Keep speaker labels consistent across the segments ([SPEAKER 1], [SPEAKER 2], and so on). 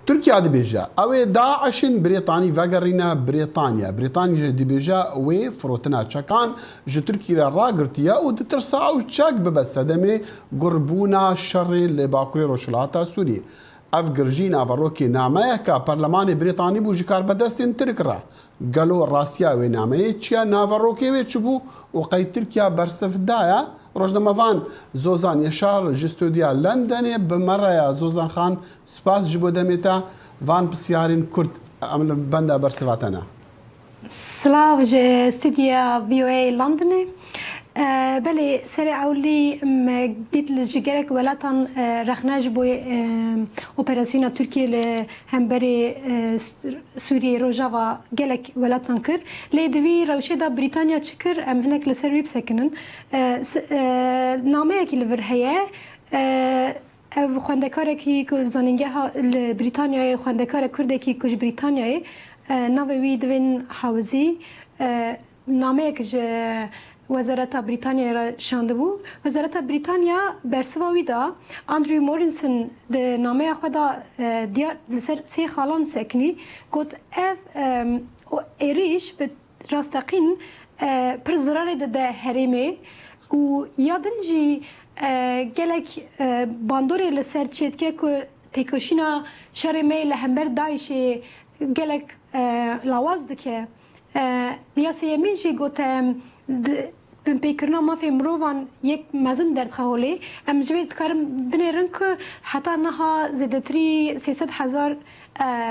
[SPEAKER 1] تركيا دبيجا او داعش بريطاني فاغرينا بريطانيا دبيجا وي فروتنا تشاكان جو تركيا راغرتيا ودترسا او تشاك ببس دمي قربونا شر لباكوري روشلاتا سوري اف گرجینا بروکی نامه که پارلمان بریتانی بو جکار بدستین ترکرا گلو راسیا و نامه چیا ناوروکی و چبو و قی ترکیا برسف دایا روزنامه‌وان زوزان یشار جستودیا لندن بمره زوزان خان سپاس جبو دمیتا وان بسیارین کرد عمل بنده برسواتنا
[SPEAKER 2] سلاو ج استودیا وی او ای لندن بله سری اولی دید لجگرک ولاتان رخناج بوی اپراسیون ترکیه ل همبری سوریه روجاوا گلک ولاتان کر لیدوی روشه دا بریتانیا چکر ام هنک لسر ویب سکنن نامه کی لور هیه خواندکاره کی کل زنینگه ها بریتانیا خواندکاره کرده کی کج بریتانیا ناوی دوین حوزی نامه کج وزارت بریتانیا را شانده بو وزارت بریتانیا برسواوی دا اندریو مورینسون ده نامه خدا دیار لسر سی خالان سکنی گوت اف ایریش به راستقین پر زرار ده هریمه و یادن جی گلک باندوری لسر چیدکه که تکوشینا شرمه لهمبر دایش گلک لاواز دکه لیاسه میجی گوت پیکرنا ما فی مروان یک مزن درد خواهی ام جوید کارم بنیرن که حتی نها زیدتری 300,000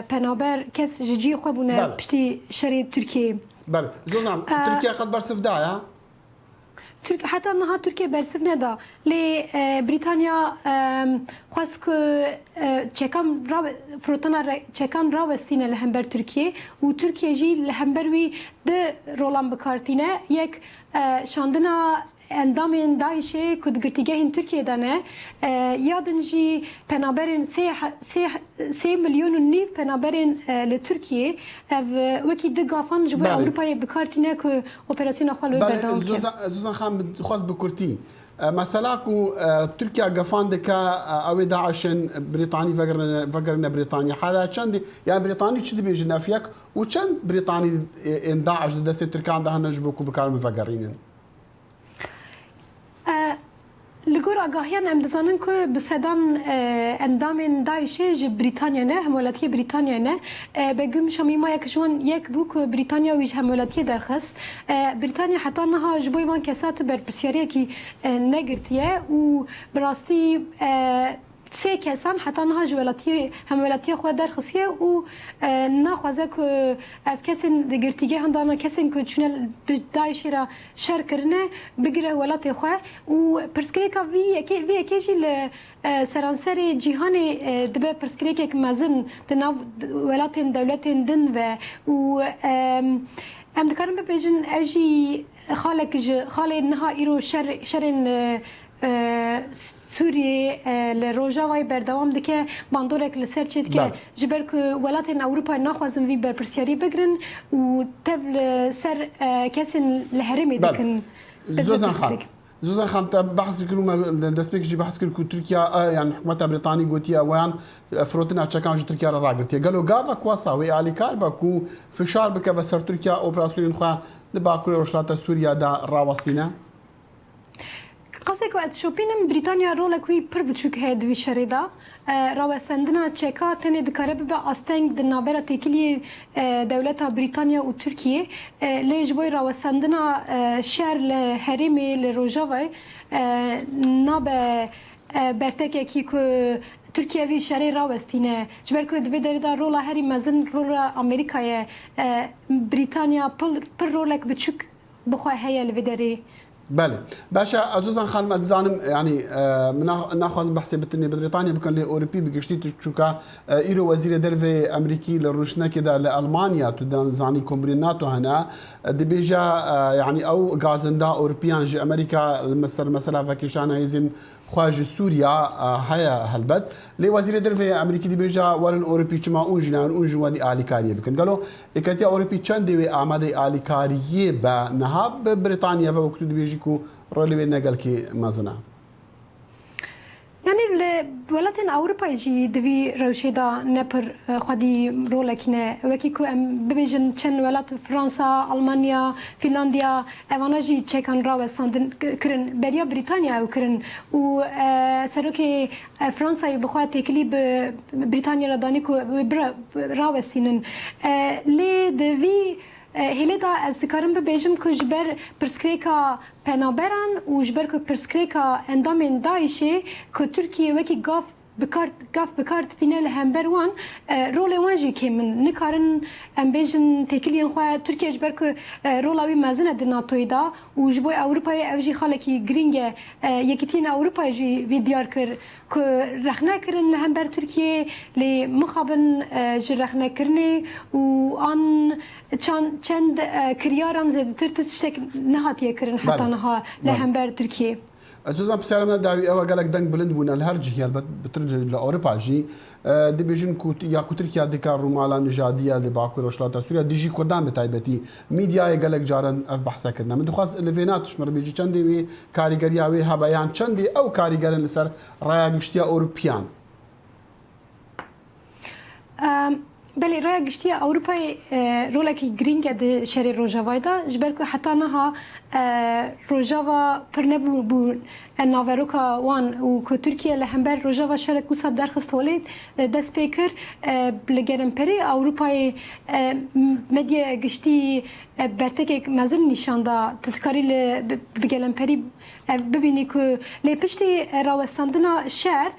[SPEAKER 2] پنابر کس جی خواه بونه پشتی شری ترکیه
[SPEAKER 1] بله زوزان ترکیه قد برسف دایا
[SPEAKER 2] حتی نها ترکیه برسف ندا لی بریتانیا خواست که چکان راوستینه لهمبر ترکیه و ترکیه جی لهمبر وی ده رولان بکارتینه یک شاندنا اندامین دایشه که دگرتیگه این ترکیه دانه یادن جی پنابرین 3 میلیون و نیف پنابرین لترکیه وکی ده گافان جبوی اوروپای بکارتینه که اپراسیون خالوی بردام کرد
[SPEAKER 1] زوزان خان خواست بکرتی مثلا کو ترکيا قفان دكا او داعش بريطاني فقرنا بريطانيا حالا چند يعني بريطاني چد بيجنا فيك وچند بريطاني ان داعش دست تركان ده نجبوكو بكار فقرين
[SPEAKER 2] لگور آگاهیان ام دزانن که بسدان اندام داعش بریتانیا نه همولاتی بریتانیا نه بگم شمیما یکشون یک بو که بریتانیا ویش همولاتی درخست بریتانیا حتی نها جبوی وان کسات بر پرسیاری کی نگرتیه و براستی سه کسان حتی نها جولاتی همولاتی خود درخستیه و نخوازه که اف کسین دگرتیگه هندانا کسین که چونه داعش را شر کرنه بگیره ولاتی خواه و پرسکریکا وی اکیجی سرانسر جیهان دبه پرسکریکا که مزن دناو ولات دولت دن و ام دکارم ببیجن اوجی خاله نها ایرو شرین سوریه لروجاوای بردوام دکه باندورک لسر چید که جبر که ولات اوروپا نخوازن وی برپرسیاری بگرن و تبل سر کسین لحرمی دکن
[SPEAKER 1] زوزان خان بحث كلمه دسبيك جي بحث كل تركيا يعني حكومتها بريطاني قوتيا وين فروتنا تشكان جو تركيا راغرتي قالوا غافا كواسا وي علي كاربا كو فشار بك بسر تركيا اوبراسيون خا دباكوري روشلاتا سوريا دا راوستينا
[SPEAKER 2] قصدك وقت شوبينم بريطانيا رولا كوي پر بچوك هيد وي شريدا راوستندنا چكا تنه دكاره به استنگ دنابره تکلی دولتا بريطانيا و تركيا ليج بوي راوستندنا شهر لهرمي لروجاوي نابه برتك كي كو تركيا وی شهر راوستینه جبر که دوی دردا رولا هری مزن رولا امریکای بريطانيا پر رولک بچوك بخواه هيا لودري
[SPEAKER 1] بله باشا عزوزان خان متزانم يعني ناخذ بحثي بتني بريطانيا بكون لاوروبي بقشتي تشوكا ايرو وزير درفي امريكي للروشنا كده لالمانيا تدان زاني كومبريناتو هنا دبيجا يعني او غازندا اوربيان جي امريكا مثلا فاكيشان هيزن خواج سوريا هيا هلبت لي وزير درفي امريكي دبيجا ورن اوروبي كما اونجنا اونجواني اليكاريه بكن قالوا اكتي اوروبي چندي اماده اليكاريه با نهاب بريطانيا وقت دبيجي کو رولی نگل کی مزنا
[SPEAKER 2] یعنی ولاتن أوروبا يجي دوي روشيدا نبر خدي رولا كنا وكيكو ببيجن كن ولات فرنسا ألمانيا فنلندا أنا جي تشيكان راو ساندن كرن بريا بريطانيا وكرن وسروكي فرنسا يبخوا تكليب بريطانيا لدانيكو راو سينن لي دوي هلیدا از کارم ببیجم که جبر پرسکریکا پنابران و جبر که پرسکریکا اندام داعشه که ترکیه وکی گاف بکارت تینه لهمبر وان رول وان جی که من نکارن ام بیجن تکلیان خواه ترکیه جبر که رولاوی مزنه د ناتوی دا و جبوی اروپای او جی خالکی گرینگه یکیتین اروپای جی ویدیار کر که رخنه کرن لهمبر ترکیه لی مخابن جی رخنه کرنه و آن چند کریارم زیادتر تشتک نهاتیه کرن حتی نها لهمبر ترکیه
[SPEAKER 1] زوزان بسیارم داوی او گلک دنگ بلند بون الهر جهیل بترج لأوروبا جی دبیجن کوت یا ترکیه دکار رومالا نژادیه لباکور وشلاتا سوریا دیجی کردان بتایبتی میدیای گلک جارن اف بحثا کرنا من دخواست لفینات شمر بیجی چندی وی کاریگری اوی هبایان چندی او کاریگرن لسر رای گشتیا اوروپیان
[SPEAKER 2] بله رای گشتی اروپای رولکی گرینگ د شهر روجاوای دا جبر که حتی نها روجاوا پر نبو بو ناوروکا وان و که ترکیه لهمبر روجاوا شهر کوسا درخست ولید دست پیکر لگرم پری اروپای مدیا گشتی برتک مزن نشانده تذکاری بگلم پری ببینی که لی پشتی راوستاندنا شهر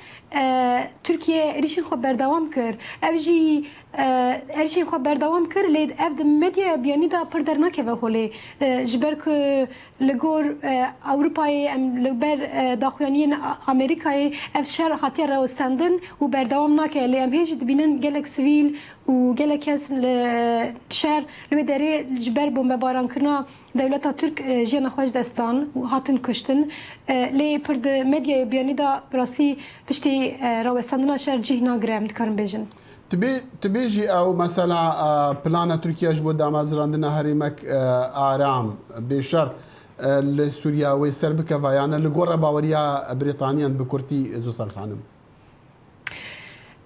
[SPEAKER 2] ترکیه ریشی خو بردوام کرد اوجی ریشی خو بردوام کرد لی افد مدیا بیانی دا پر در نکه هولی جبر که لگور اروپای لبر داخوانی امریکای اف شهر حتی راوستاندن و بردوام نکه لی ام هیچ دبینن گلک سویل و گلک کس شهر لبه داره جبر بمباران کرنا دولت ترک جیان خوش دستان و هاتن کشتن لی پرد مدیا بیانی دا براستی پشتی راوستاندنا شهر جیه ناگرم دکارم بیجن
[SPEAKER 1] تبيجي او مثلا بلان تركيا جبو داماز راندنا هريمك آرام بشر لسوريا وسربكا فايانا لغورا باوريا بريطانيا بكورتي زوسان خانم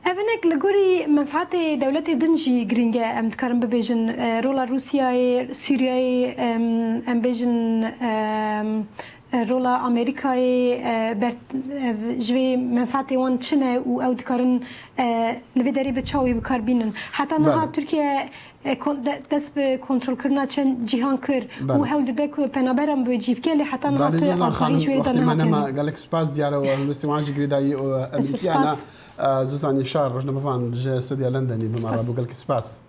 [SPEAKER 2] أبنك لغوري منفعت دولة دنجي غرينجا أم تكرم ببيجن رولا روسيا سوريا أم بيجن رولا أمريكاي جوي منفعتي وان تشنه و أو تكرن لفيداري بتشاوي بكاربينن حتى نها تركيا دست به کنترل کردن چند جهان کر و هول داده که پنابرم به جیب کلی حتی نهات آخری جوی دادن
[SPEAKER 1] وقتی من قالك سپاس دیاره و الاستماعی گریدایی امریکیانا زوزان یشار رجنا مفان جه سودیا لندنی بمارا بقولك سپاس